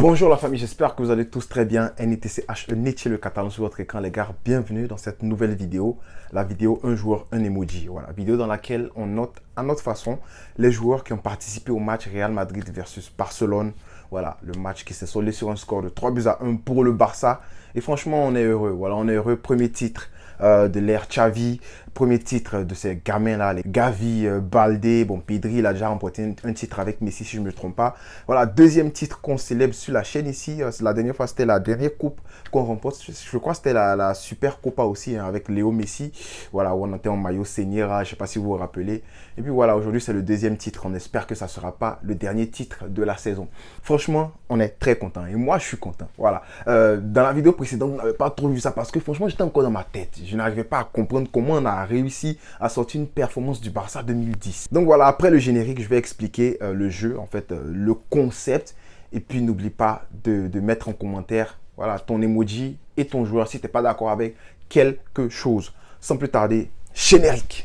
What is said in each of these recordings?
Bonjour la famille, j'espère que vous allez tous très bien. NETCH, Netier le catalan sur votre écran les gars. Bienvenue dans cette nouvelle vidéo, la vidéo un joueur, un emoji. Voilà, vidéo dans laquelle on note à notre façon les joueurs qui ont participé au match Real Madrid versus Barcelone. Voilà, le match qui s'est soldé sur un score de 3-1 pour le Barça. Et franchement, on est heureux. Voilà, on est heureux. Premier titre de l'ère Xavi, premier titre de ces gamins-là, les Gavi, Baldé, bon, Pedri, il a déjà remporté un titre avec Messi, si je ne me trompe pas. Voilà, deuxième titre qu'on célèbre sur la chaîne ici. La dernière fois, c'était la dernière coupe qu'on remporte. Je crois que c'était la Super Copa aussi, hein, avec Léo Messi. Voilà, où on était en maillot Seniera, je ne sais pas si vous vous rappelez. Et puis voilà, aujourd'hui, c'est le deuxième titre. On espère que ça ne sera pas le dernier titre de la saison. Franchement, on est très content. Et moi, je suis content. Voilà. Dans la vidéo précédente, vous n'avez pas trop vu ça parce que franchement, j'étais encore dans ma tête. Je n'arrivais pas à comprendre comment on a réussi à sortir une performance du Barça 2010. Donc voilà, après le générique, je vais expliquer le jeu, en fait, le concept. Et puis, n'oublie pas de mettre en commentaire voilà, ton emoji et ton joueur si tu n'es pas d'accord avec quelque chose. Sans plus tarder, générique.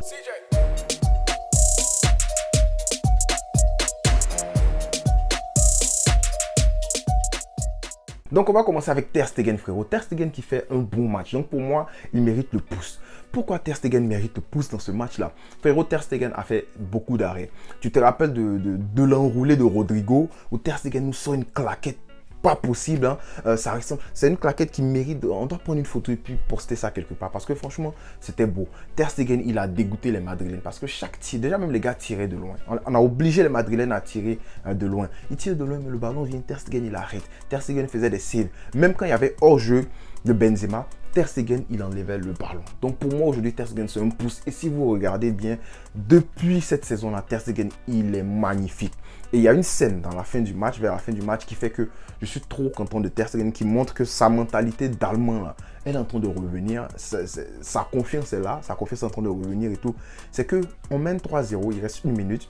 Donc on va commencer avec Ter Stegen, frérot. Ter Stegen qui fait un bon match. Donc pour moi, il mérite le pouce. Pourquoi Ter Stegen mérite le pouce dans ce match-là? Frérot, Ter Stegen a fait beaucoup d'arrêts. Tu te rappelles de l'enroulé de Rodrigo où Ter Stegen nous sort une claquette pas possible, hein. C'est une claquette qui mérite, on doit prendre une photo et puis poster ça quelque part parce que franchement c'était beau. Ter Stegen il a dégoûté les Madrilènes parce que chaque tir, déjà même les gars tiraient de loin, on a obligé les Madrilènes à tirer de loin, ils tirent de loin mais le ballon vient, Ter Stegen il arrête, Ter Stegen faisait des saves, même quand il y avait hors-jeu de Benzema, Ter Stegen il enlevait le ballon. Donc pour moi aujourd'hui Ter Stegen c'est un pouce et si vous regardez bien, depuis cette saison là, Ter Stegen il est magnifique. Et il y a une scène dans la fin du match, vers la fin du match, qui fait que je suis trop content de Ter Stegen, qui montre que sa mentalité d'Allemand, là, elle est en train de revenir. Sa confiance est là, sa confiance est en train de revenir et tout. C'est qu'on mène 3-0, il reste une minute.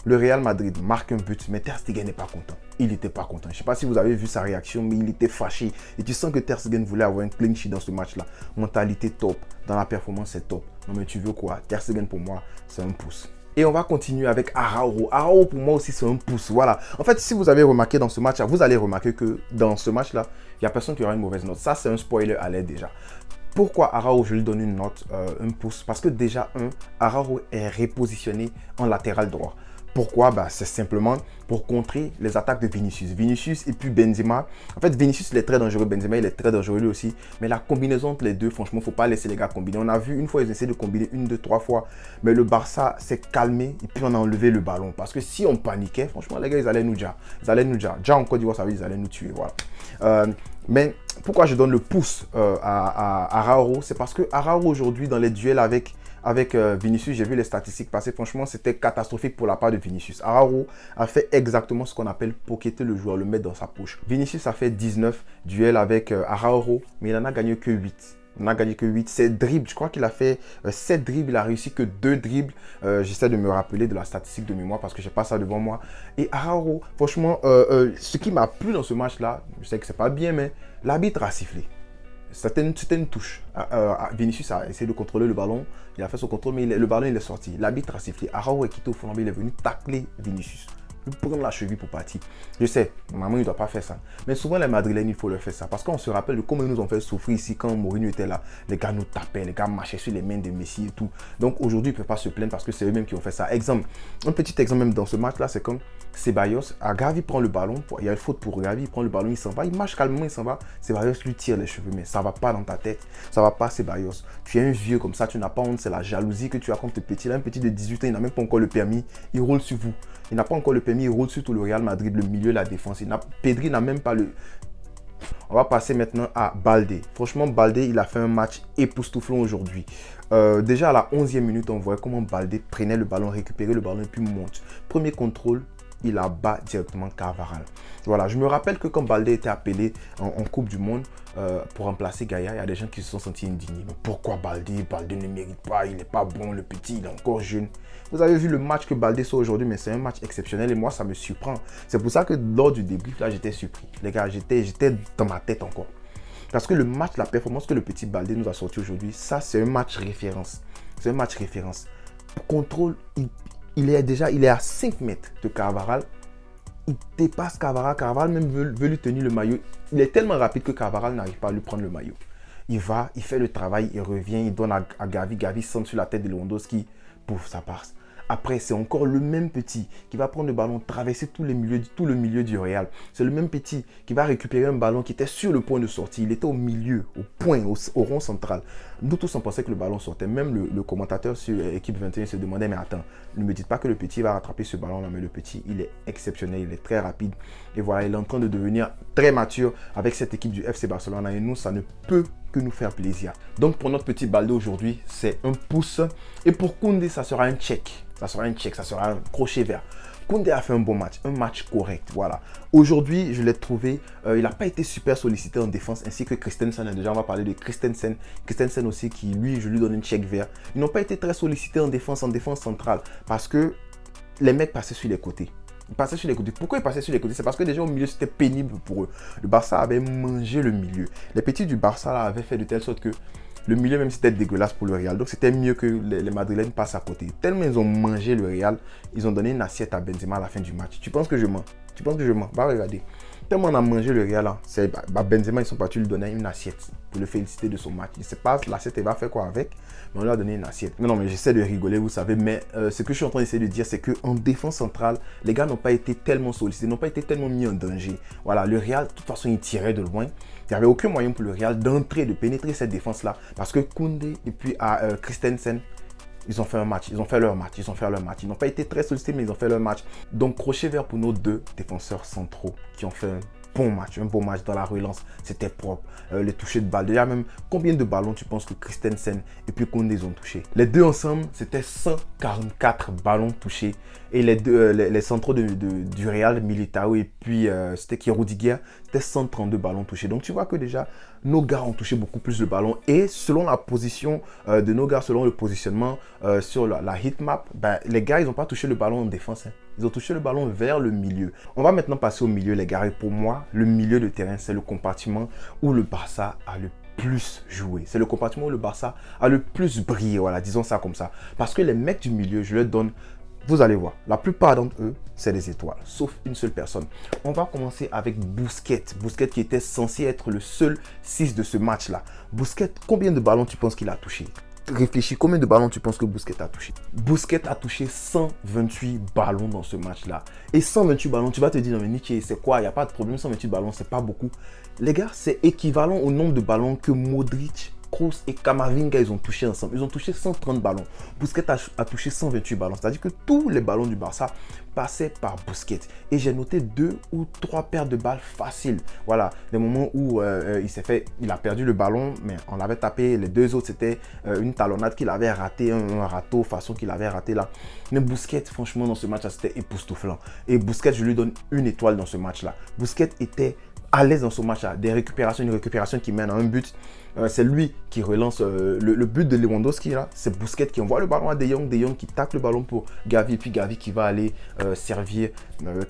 Le Real Madrid marque un but, mais Ter Stegen n'est pas content. Il n'était pas content. Je ne sais pas si vous avez vu sa réaction, mais il était fâché. Et tu sens que Ter Stegen voulait avoir un clean sheet dans ce match-là. Mentalité top, dans la performance c'est top. Non mais tu veux quoi? Ter Stegen pour moi, c'est un pouce. Et on va continuer avec Araujo. Araujo pour moi aussi c'est un pouce. Voilà. En fait, si vous avez remarqué dans ce match-là, vous allez remarquer que dans ce match-là, il n'y a personne qui aura une mauvaise note. Ça, c'est un spoiler alert déjà. Pourquoi Araujo, je lui donne une note, un pouce? Parce que déjà, Araujo est repositionné en latéral droit. Pourquoi? C'est simplement pour contrer les attaques de Vinicius. Vinicius et puis Benzema. En fait, Vinicius, il est très dangereux. Benzema, il est très dangereux lui aussi. Mais la combinaison entre les deux, franchement, il ne faut pas laisser les gars combiner. On a vu une fois, ils essaient de combiner 1, 2, 3 fois. Mais le Barça s'est calmé et puis on a enlevé le ballon. Parce que si on paniquait, franchement, les gars, ils allaient nous dire. Déjà en Côte d'Ivoire, ça veut dire ils allaient nous tuer. Voilà. Mais pourquoi je donne le pouce à Araujo? C'est parce que Araujo, aujourd'hui, dans les duels avec Vinicius, j'ai vu les statistiques passer. Franchement, c'était catastrophique pour la part de Vinicius. Araujo a fait exactement ce qu'on appelle pocketer le joueur, le mettre dans sa poche. Vinicius a fait 19 duels avec Araujo, mais il n'en a gagné que 8. Il n'en a gagné que 8. C'est dribbles. Je crois qu'il a fait 7 dribbles. Il a réussi que 2 dribbles. J'essaie de me rappeler de la statistique de mémoire parce que je n'ai pas ça devant moi. Et Araujo, franchement, ce qui m'a plu dans ce match-là, je sais que c'est pas bien, mais l'arbitre a sifflé. C'était une touche. Vinicius a essayé de contrôler le ballon. Il a fait son contrôle, mais le ballon il est sorti. L'arbitre a sifflé. Araujo est quitté au fond, il est venu tacler Vinicius. Lui prendre la cheville pour partir. Je sais, maman, il ne doit pas faire ça. Mais souvent, les Madrilènes, il faut leur faire ça. Parce qu'on se rappelle de comment ils nous ont fait souffrir ici quand Mourinho était là. Les gars nous tapaient, les gars marchaient sur les mains de Messi et tout. Donc aujourd'hui, ils ne peuvent pas se plaindre parce que c'est eux-mêmes qui ont fait ça. Exemple, un petit exemple même dans ce match-là, c'est comme Ceballos. Gavi prend le ballon. Il y a une faute pour Gavi. Il prend le ballon, il s'en va. Il marche calmement, il s'en va. Ceballos lui tire les cheveux. Mais ça ne va pas dans ta tête. Ça ne va pas, Ceballos. Tu es un vieux comme ça, tu n'as pas honte. C'est la jalousie que tu as contre tes petits. Là, un petit de 18 ans, il n'a même pas encore le permis. Il roule sur vous. Il n'a pas encore le permis, il roule sur tout le Real Madrid, le milieu, la défense. Pedri n'a même pas le... On va passer maintenant à Baldé. Franchement, Baldé, il a fait un match époustouflant aujourd'hui. Déjà à la 11e minute, on voyait comment Baldé prenait le ballon, récupérait le ballon et puis monte. Premier contrôle, il abat directement Carvajal. Voilà, je me rappelle que quand Baldé était appelé en Coupe du Monde pour remplacer Gaïa, il y a des gens qui se sont sentis indignés. Mais pourquoi Baldé? Baldé ne mérite pas, il n'est pas bon, le petit, il est encore jeune. Vous avez vu le match que Baldé sort aujourd'hui, mais c'est un match exceptionnel et moi, ça me surprend. C'est pour ça que lors du débrief, là, j'étais surpris. Les gars, j'étais dans ma tête encore. Parce que le match, la performance que le petit Baldé nous a sorti aujourd'hui, ça, c'est un match référence. C'est un match référence. Contrôle, il est à 5 mètres de Carvajal. il dépasse Carvajal. Carvajal même veut lui tenir le maillot. Il est tellement rapide que Carvajal n'arrive pas à lui prendre le maillot. Il va, il fait le travail, il revient, il donne à Gavi. Gavi centre sur la tête de Lewandowski. Pouf, ça passe. Après, c'est encore le même petit qui va prendre le ballon, traverser tout le milieu du Real. C'est le même petit qui va récupérer un ballon qui était sur le point de sortir. Il était au milieu, au point, au rond central. Nous tous, on pensait que le ballon sortait. Même le commentateur sur Équipe 21 se demandait, mais attends, ne me dites pas que le petit va rattraper ce ballon-là. Mais le petit, il est exceptionnel, il est très rapide. Et voilà, il est en train de devenir très mature avec cette équipe du FC Barcelone. Et nous, ça ne peut que nous faire plaisir. Donc, pour notre petit baldo aujourd'hui, c'est un pouce. Et pour Koundé, ça sera un check. Ça sera un check, ça sera un crochet vert. Koundé a fait un bon match, un match correct, voilà. Aujourd'hui, je l'ai trouvé, il n'a pas été super sollicité en défense, ainsi que Christensen. Déjà, on va parler de Christensen. Christensen aussi, qui lui, je lui donne un check vert. Ils n'ont pas été très sollicités en défense centrale, parce que les mecs passaient sur les côtés. Ils passaient sur les côtés. Pourquoi ils passaient sur les côtés? C'est parce que déjà au milieu, c'était pénible pour eux. Le Barça avait mangé le milieu. Les petits du Barça là, avaient fait de telle sorte que le milieu même c'était dégueulasse pour le Real. Donc c'était mieux que les Madrilènes passent à côté. Tellement ils ont mangé le Real, ils ont donné une assiette à Benzema à la fin du match. Tu penses que je mens? Tu penses que je mens? Va regarder. Tellement on a mangé le Real là, Benzema ils sont partis lui donner une assiette pour le féliciter de son match. Je ne sais pas l'assiette il va faire quoi avec, mais on lui a donné une assiette. Non mais j'essaie de rigoler, vous savez, mais ce que je suis en train d'essayer de dire, c'est qu'en défense centrale, les gars n'ont pas été tellement sollicités, n'ont pas été tellement mis en danger. Voilà, le Real, de toute façon, il tirait de loin. Il n'y avait aucun moyen pour le Real d'entrer, de pénétrer cette défense-là, parce que Koundé et puis Christensen, ils ont fait un match, ils ont fait leur match. Ils n'ont pas été très sollicités, mais ils ont fait leur match. Donc, crochet vert pour nos deux défenseurs centraux qui ont fait un bon match dans la relance. C'était propre. Les touchés de balle. Déjà même, combien de ballons tu penses que Christensen et puis Koundé ont touché? Les deux ensemble, c'était 144 ballons touchés. Et les centraux du Real, Militao et puis c'était qui Rudiger, c'était 132 ballons touchés. Donc tu vois que déjà, nos gars ont touché beaucoup plus de ballons. Et selon la position de nos gars, selon le positionnement sur la heatmap, ben, les gars, ils n'ont pas touché le ballon en défense. Hein. Ils ont touché le ballon vers le milieu. On va maintenant passer au milieu, les gars. Et pour moi, le milieu de terrain, c'est le compartiment où le Barça a le plus joué. C'est le compartiment où le Barça a le plus brillé. Voilà, disons ça comme ça. Parce que les mecs du milieu, je leur donne... Vous allez voir, la plupart d'entre eux, c'est des étoiles, sauf une seule personne. On va commencer avec Busquets. Busquets qui était censé être le seul 6 de ce match-là. Busquets, combien de ballons tu penses qu'il a touché? Réfléchis, combien de ballons tu penses que Busquets a touché? Busquets a touché 128 ballons dans ce match-là. Et 128 ballons, tu vas te dire, non mais Nietzsche, c'est quoi? Il n'y a pas de problème, 128 ballons, c'est pas beaucoup. Les gars, c'est équivalent au nombre de ballons que Modric, Kroos et Camavinga, ils ont touché ensemble. Ils ont touché 130 ballons. Busquets a touché 128 ballons. C'est-à-dire que tous les ballons du Barça passaient par Busquets. Et j'ai noté 2 ou 3 paires de balles faciles. Voilà, des moments où il a perdu le ballon, mais on l'avait tapé. Les deux autres, c'était une talonnade qu'il avait raté, un râteau façon qu'il avait raté là. Mais Busquets, franchement, dans ce match-là, c'était époustouflant. Et Busquets, je lui donne une étoile dans ce match-là. Busquets était à l'aise dans ce match-là. Une récupération qui mène à un but. C'est lui qui relance le but de Lewandowski. C'est Busquets qui envoie le ballon à De Jong. De Jong qui tacle le ballon pour Gavi. Et puis Gavi qui va aller servir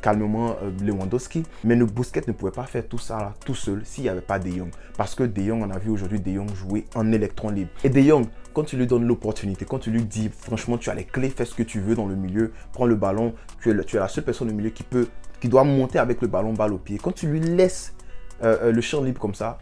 calmement Lewandowski. Mais Busquets ne pouvait pas faire tout ça là, tout seul s'il n'y avait pas De Jong. Parce que De Jong, on a vu aujourd'hui De Jong jouer en électron libre. Et De Jong, quand tu lui donnes l'opportunité, quand tu lui dis franchement tu as les clés, fais ce que tu veux dans le milieu, prends le ballon, tu es la seule personne au milieu qui doit monter avec le ballon balle au pied. Quand tu lui laisses le champ libre comme ça,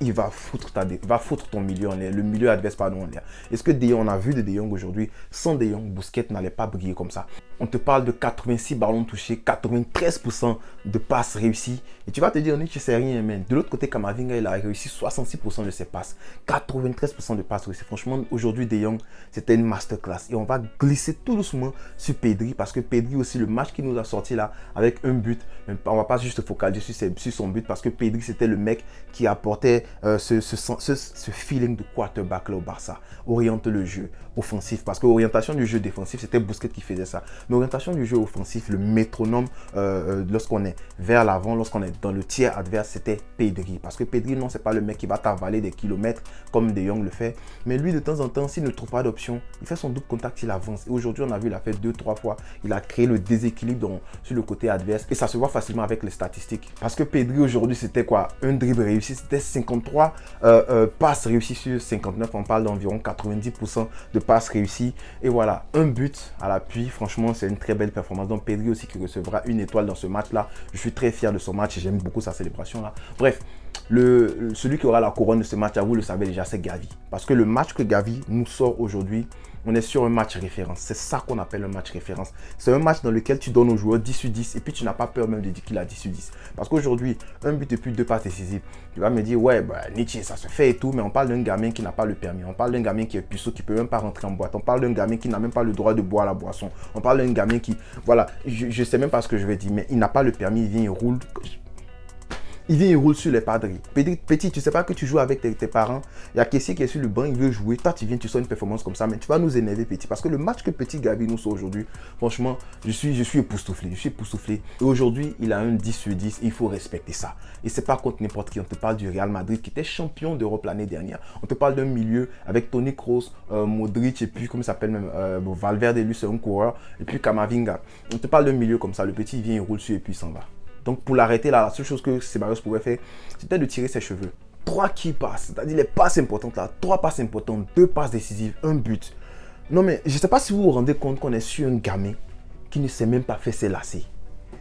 il va foutre ton milieu en l'air, le milieu adverse pardon en l'air. Est-ce que De Jong, on a vu de De Jong aujourd'hui, sans De Jong, Busquets n'allait pas briller comme ça. On te parle de 86 ballons touchés, 93% de passes réussies. Et tu vas te dire, Nietzsche, c'est rien, man. De l'autre côté, Camavinga, il a réussi 66% de ses passes, 93% de passes réussies. Franchement, aujourd'hui, De Jong, c'était une masterclass. Et on va glisser tout doucement sur Pedri, parce que Pedri aussi, le match qu'il nous a sorti là, avec un but, on ne va pas juste focaliser sur son but, parce que Pedri, c'était le mec qui apportait ce feeling de quarterback là au Barça. Oriente le jeu offensif, parce que l'orientation du jeu défensif, c'était Busquets qui faisait ça. Mais l'orientation du jeu offensif, le métronome, lorsqu'on est vers l'avant, lorsqu'on est dans le tiers adverse, c'était Pedri. Parce que Pedri, non, c'est pas le mec qui va t'avaler des kilomètres comme De Jong le fait. Mais lui, de temps en temps, s'il ne trouve pas d'option, il fait son double contact, il avance. Et aujourd'hui, on a vu, il a fait 2-3 fois. Il a créé le déséquilibre sur le côté adverse. Et ça se voit facilement avec les statistiques. Parce que Pedri, aujourd'hui, c'était quoi? Un dribble réussi, c'était 53 passes réussies sur 59. On parle d'environ 90% de passes réussies. Et voilà, un but à l'appui. Franchement, c'est une très belle performance. Donc Pedri aussi qui recevra une étoile dans ce match-là. Je suis très fier de son match et j'aime beaucoup sa célébration-là. Bref, celui qui aura la couronne de ce match, vous le savez déjà, c'est Gavi. Parce que le match que Gavi nous sort aujourd'hui, on est sur un match référence. C'est ça qu'on appelle un match référence. C'est un match dans lequel tu donnes aux joueurs 10 sur 10 et puis tu n'as pas peur même de dire qu'il a 10 sur 10. Parce qu'aujourd'hui, un but et puis 2 passes décisives. Tu vas me dire, ouais, Nietzsche, ça se fait et tout, mais on parle d'un gamin qui n'a pas le permis. On parle d'un gamin qui est puceau, qui ne peut même pas rentrer en boîte. On parle d'un gamin qui n'a même pas le droit de boire la boisson. On parle d'un gamin qui, voilà, je ne sais même pas ce que je vais dire, mais il n'a pas le permis, il vient, il roule. Il roule sur les padres. Petit, tu ne sais pas que tu joues avec tes parents. Il y a Kessie qui est sur le banc, il veut jouer. Toi, tu viens, tu sors une performance comme ça, mais tu vas nous énerver, Petit. Parce que le match que Petit Gavi nous sort aujourd'hui, franchement, je suis époustouflé. Je suis époustouflé. Et aujourd'hui, il a un 10 sur 10. Il faut respecter ça. Et c'est pas contre n'importe qui. On te parle du Real Madrid qui était champion d'Europe l'année dernière. On te parle d'un milieu avec Toni Kroos, Modric et puis, comment il s'appelle même, Valverde, lui, c'est un coureur. Et puis Camavinga. On te parle d'un milieu comme ça. Le Petit vient, il roule sur et puis il s'en va. Donc pour l'arrêter là, la seule chose que Ceballos pouvait faire, c'était de tirer ses cheveux. 3 qui passent, c'est-à-dire les passes importantes là, 3 passes importantes, 2 passes décisives, un but. Non mais je ne sais pas si vous vous rendez compte qu'on est sur un gamin qui ne sait même pas faire ses lacets.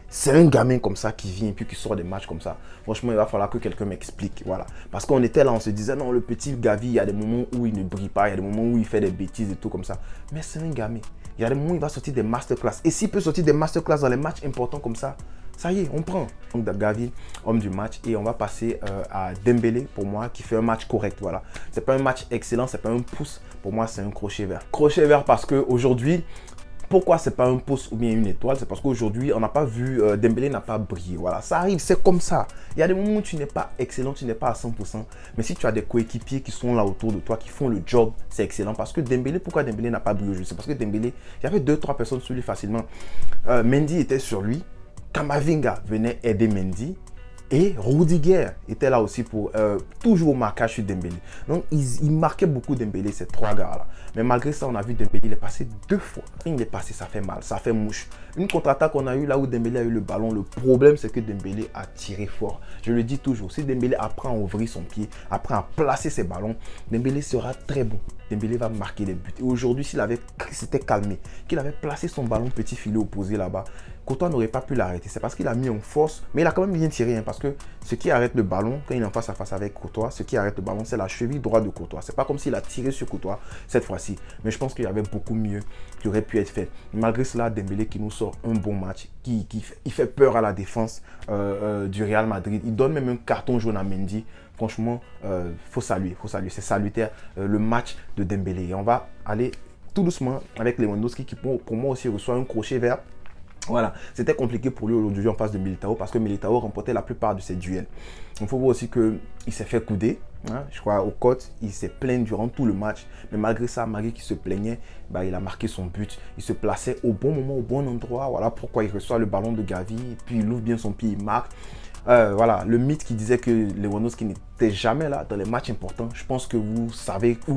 C'est un gamin comme ça qui vient et puis qui sort des matchs comme ça. Franchement, il va falloir que quelqu'un m'explique. Voilà. Parce qu'on était là, on se disait, non, le petit Gavi, il y a des moments où il ne brille pas, il y a des moments où il fait des bêtises et tout comme ça. Mais c'est un gamin. Il y a des moments où il va sortir des masterclass. Et s'il peut sortir des masterclass dans les matchs importants comme ça y est, on prend. Donc Gavi, homme du match. Et on va passer à Dembélé, pour moi, qui fait un match correct. Voilà. C'est pas un match excellent, c'est pas un pouce. Pour moi, c'est un crochet vert. Crochet vert parce qu'aujourd'hui, pourquoi c'est pas un pouce ou bien une étoile? C'est parce qu'aujourd'hui, on n'a pas vu, Dembélé n'a pas brillé. Voilà, ça arrive, c'est comme ça. Il y a des moments où tu n'es pas excellent, tu n'es pas à 100%. Mais si tu as des coéquipiers qui sont là autour de toi, qui font le job, c'est excellent. Parce que Dembélé, pourquoi Dembélé n'a pas brillé aujourd'hui? C'est parce que Dembélé, il y avait 2-3 personnes sur lui facilement. Mendy était sur lui. Camavinga venait aider Mendy. Et Rudiger était là aussi pour toujours au marquage sur Dembélé. Donc, il marquait beaucoup Dembélé, ces 3 gars-là. Mais malgré ça, on a vu Dembélé, il est passé 2 fois. Il est passé, ça fait mal, ça fait mouche. Une contre-attaque qu'on a eu là où Dembélé a eu le ballon. Le problème, c'est que Dembélé a tiré fort. Je le dis toujours, si Dembélé apprend à ouvrir son pied, apprend à placer ses ballons, Dembélé sera très bon. Dembélé va marquer les buts. Et aujourd'hui, s'il s'était calmé, qu'il avait placé son ballon petit filet opposé là-bas, Courtois n'aurait pas pu l'arrêter. C'est parce qu'il a mis en force, mais il a quand même bien tiré. Parce que ce qui arrête le ballon, quand il est en face à face avec Courtois, ce qui arrête le ballon, c'est la cheville droite de Courtois. C'est pas comme s'il a tiré sur Courtois cette fois-ci. Mais je pense qu'il y avait beaucoup mieux qui aurait pu être fait. Malgré cela, Dembélé qui nous sort un bon match, il fait peur à la défense du Real Madrid. Il donne même un carton jaune à Mendy. Franchement, faut saluer. C'est salutaire le match de Dembélé. Et on va aller tout doucement avec Lewandowski qui pour moi aussi reçoit un crochet vert. Voilà, c'était compliqué pour lui aujourd'hui en face de Militao parce que Militao remportait la plupart de ses duels. Il faut voir aussi qu'il s'est fait couder, hein, je crois, aux côtes. Il s'est plaint durant tout le match. Mais malgré ça, malgré qu'il se plaignait, il a marqué son but. Il se plaçait au bon moment, au bon endroit. Voilà pourquoi il reçoit le ballon de Gavi. Puis il ouvre bien son pied, il marque. Voilà, le mythe qui disait que Lewandowski n'était jamais là dans les matchs importants, je pense que vous savez où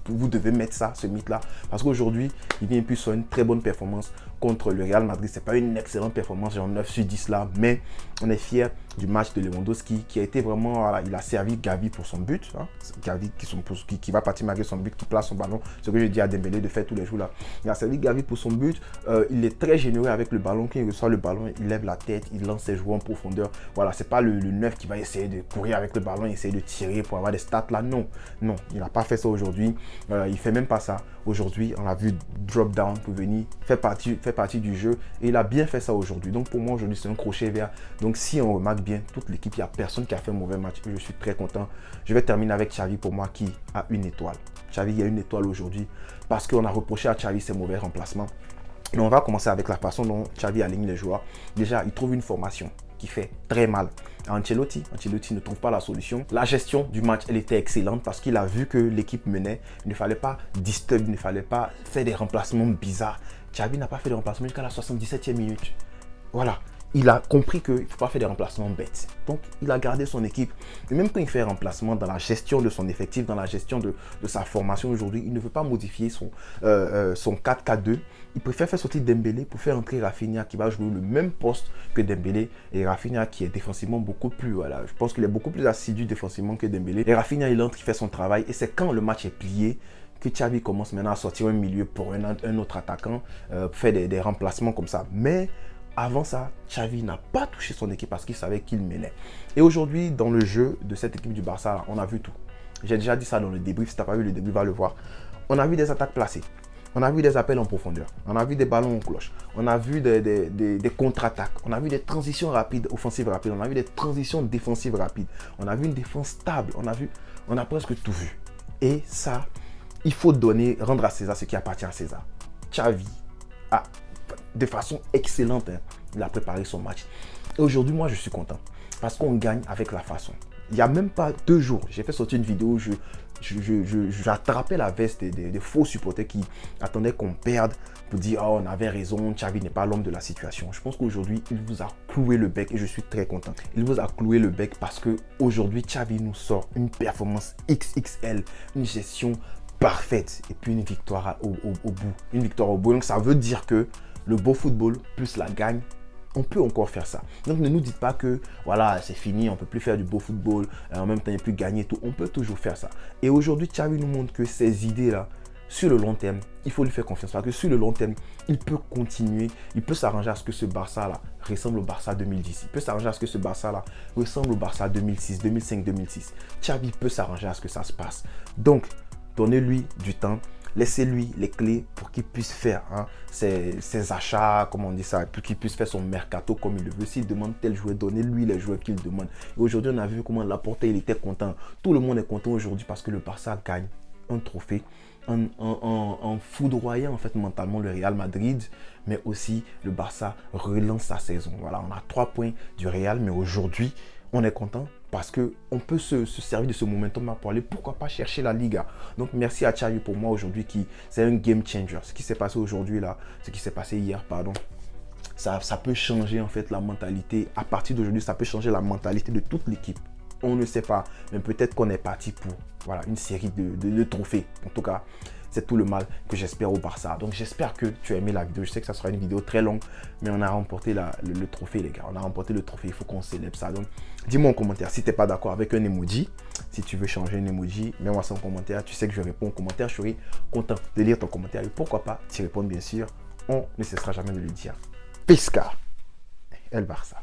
vous devez mettre ça, ce mythe-là. Parce qu'aujourd'hui, il vient plus sur une très bonne performance contre le Real Madrid. C'est pas une excellente performance, genre 9 sur 10 là, mais on est fiers du match de Lewandowski qui a été vraiment, voilà, il a servi Gavi pour son but. Hein. Gavi qui va partir malgré son but, qui place son ballon. Ce que je dis à Dembélé de faire tous les jours là. Il a servi Gavi pour son but. Il est très généreux avec le ballon. Quand il reçoit le ballon, il lève la tête, il lance ses joueurs en profondeur. Voilà, c'est pas le 9 qui va essayer de courir avec le ballon, essayer de tirer pour avoir des stats là. Non, il n'a pas fait ça aujourd'hui. Il fait même pas ça. Aujourd'hui, on l'a vu drop down pour venir faire partie du jeu et il a bien fait ça aujourd'hui. Donc pour moi aujourd'hui c'est un crochet vert. Donc si on remarque bien toute l'équipe, il n'y a personne qui a fait un mauvais match et je suis très content. Je vais terminer avec Xavi pour moi qui a une étoile. Xavi il y a une étoile aujourd'hui parce qu'on a reproché à Xavi ses mauvais remplacements. Mais on va commencer avec la façon dont Xavi aligne les joueurs. Déjà, il trouve une formation qui fait très mal à Ancelotti. Ancelotti ne trouve pas la solution. La gestion du match, elle était excellente parce qu'il a vu que l'équipe menait. Il ne fallait pas disturb, il ne fallait pas faire des remplacements bizarres. Xavi n'a pas fait de remplacement jusqu'à la 77e minute. Voilà. Il a compris qu'il ne faut pas faire des remplacements bêtes. Donc, il a gardé son équipe. Et même quand il fait un remplacement dans la gestion de son effectif, dans la gestion de sa formation aujourd'hui, il ne veut pas modifier son 4-4-2. Il préfère faire sortir Dembélé pour faire entrer Rafinha qui va jouer le même poste que Dembélé. Et Rafinha qui est défensivement beaucoup plus... Voilà, je pense qu'il est beaucoup plus assidu défensivement que Dembélé. Et Rafinha, il entre, il fait son travail. Et c'est quand le match est plié que Xavi commence maintenant à sortir un milieu pour un autre attaquant, faire des remplacements comme ça. Mais avant ça, Xavi n'a pas touché son équipe parce qu'il savait qu'il menait. Et aujourd'hui, dans le jeu de cette équipe du Barça, on a vu tout. J'ai déjà dit ça dans le débrief. Si tu n'as pas vu le débrief, va le voir. On a vu des attaques placées. On a vu des appels en profondeur. On a vu des ballons en cloche. On a vu des contre-attaques. On a vu des transitions rapides, offensives rapides. On a vu des transitions défensives rapides. On a vu une défense stable. On a presque tout vu. Et ça, il faut rendre à César ce qui appartient à César. Xavi a, de façon excellente, il a préparé son match. Et aujourd'hui, moi, je suis content. Parce qu'on gagne avec la façon. Il n'y a même pas 2 jours, j'ai fait sortir une vidéo où j'attrapais la veste des faux supporters qui attendaient qu'on perde pour dire « Oh, on avait raison, Xavi n'est pas l'homme de la situation ». Je pense qu'aujourd'hui, il vous a cloué le bec et je suis très content. Il vous a cloué le bec parce qu'aujourd'hui, Xavi nous sort une performance XXL, une gestion parfaite et puis une victoire au bout. Une victoire au bout. Donc, ça veut dire que le beau football plus la gagne, on peut encore faire ça. Donc ne nous dites pas que voilà, c'est fini, on ne peut plus faire du beau football, en même temps il ne peut plus gagner tout. On peut toujours faire ça. Et aujourd'hui, Xavi nous montre que ces idées-là, sur le long terme, il faut lui faire confiance. Parce que sur le long terme, il peut continuer, il peut s'arranger à ce que ce Barça-là ressemble au Barça 2010. Il peut s'arranger à ce que ce Barça-là ressemble au Barça 2006, 2005, 2006. Xavi peut s'arranger à ce que ça se passe. Donc, donnez-lui du temps. Laissez-lui les clés pour qu'il puisse faire ses achats, comment on dit ça, pour qu'il puisse faire son mercato comme il le veut. S'il demande tel joueur, donnez-lui les joueurs qu'il demande. Et aujourd'hui, on a vu comment Laporte, il était content. Tout le monde est content aujourd'hui parce que le Barça gagne un trophée en foudroyant en fait mentalement le Real Madrid, mais aussi le Barça relance sa saison. Voilà, on a 3 points du Real, mais aujourd'hui, on est content parce qu'on peut se servir de ce momentum pour aller, pourquoi pas, chercher la Liga. Donc, merci à Xavi pour moi aujourd'hui, c'est un game changer. Ce qui s'est passé aujourd'hui, là, ce qui s'est passé hier, pardon, ça peut changer en fait la mentalité. À partir d'aujourd'hui, ça peut changer la mentalité de toute l'équipe. On ne sait pas, mais peut-être qu'on est parti pour voilà, une série de trophées. En tout cas, c'est tout le mal que j'espère au Barça. Donc j'espère que tu as aimé la vidéo. Je sais que ça sera une vidéo très longue, mais on a remporté le trophée, les gars. On a remporté le trophée, il faut qu'on célèbre ça. Donc dis-moi en commentaire si tu n'es pas d'accord avec un emoji. Si tu veux changer un emoji, mets-moi ça en commentaire. Tu sais que je réponds aux commentaires. Je serai content de lire ton commentaire. Et pourquoi pas t'y répondre, bien sûr. On ne cessera jamais de le dire. Pesca, El Barça.